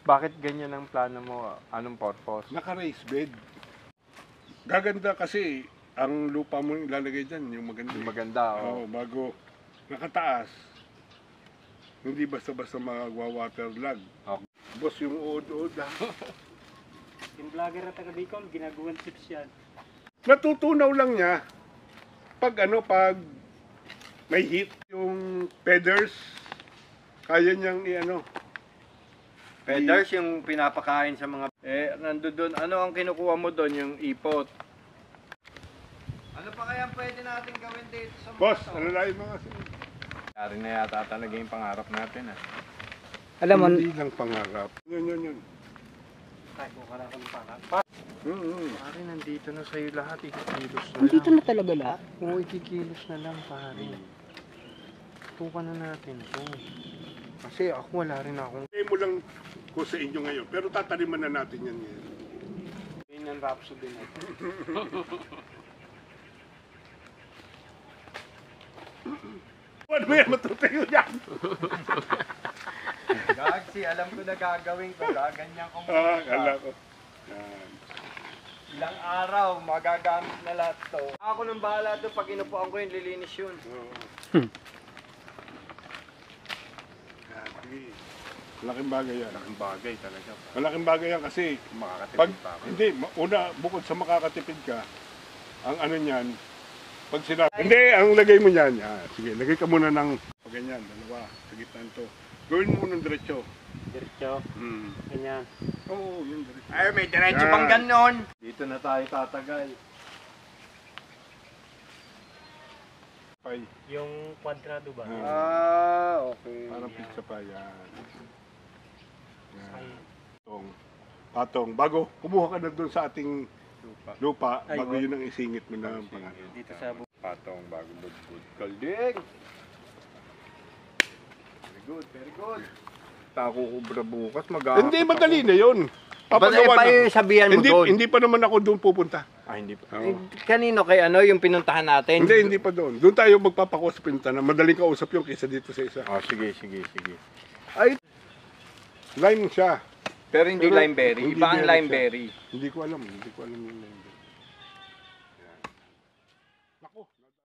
Bakit ganyan ang plano mo? Anong purpose? Naka-raised bed. Gaganda kasi ang lupa mo ilalagay dyan, yung maganda. Yung maganda, Oo, bago nakataas. Hindi basta-basta magwa-waterlog. Okay. Boss, yung uod-uod ha. Yung vlogger na taga Bicol, ginagawan tips yan. Natutunaw lang niya pag may heat yung feathers, kaya niyang Feathers yung pinapakain sa mga... nandoon, ano ang kinukuha mo doon? Yung ipot. Ano pa kaya pwede natin gawin dito sa mga Boss, to? ano lang yung mga Yari na yata talaga yung pangarap natin Alam mo, hindi lang pangarap. Yun. ay, buka na ako ng pangat. Pare, nandito na sa'yo lahat. Ikikilos na Nandito lang. na talaga lahat. Oo, ikikilos na lang, pare. Tukan na natin to. Kasi ako wala rin akong... Hindi mo lang ko sa inyo ngayon, pero tataliman na natin yan ngayon. Ganyan rhapsody na ito. Ano ba yan? Matutuyo yan! Gagsi, alam ko na gagawin ko. Gaganyan ko Kala ko. Yan. Ilang araw, magagamit na lahat to. Ako nang bahala to, pag inupuan ko yun, lilinis yun. Oo. Grabe. Malaking bagay yan. Ang bagay talaga. Malaking bagay yan kasi Makakatipid pa ako. hindi, una, bukod sa makakatipid ka, ang ano niyan, pag sinabi, hindi, ang lagay mo niyan, sige, lagay ka muna ng, ganyan, dalawa, sa gitna nito. Gawin mo ng diretso. Diretso, ganyan. Oo, yun, diretso. Ay, may diretso Yan. pang ganon. Dito na tayo tatagal. Pay, Yung kwadrado ba? Okay. parang pizza pa, yan. Ay, Patong, bago, kumuha ka na doon sa ating lupa, Ay, bago oh. yun ang isingit mo na ang pangalan. dito sa Patong bago budbud. Kalding! Very good, very good. Tako kubra bukas, Hindi, madali na yun. Papagawa na. Sabihan mo doon. Hindi pa naman ako doon pupunta. Hindi pa. Oo. Kanino kay ano yung pinuntahan natin? Hindi pa doon. Doon tayo magpapakuha sa pinuntahan. Madaling kausap yung kaysa dito sa isa. Oh, sige. Ay, Lime siya. pero hindi Pero limeberry. hindi Iba ang berry siya. limeberry. Hindi ko alam yung lime.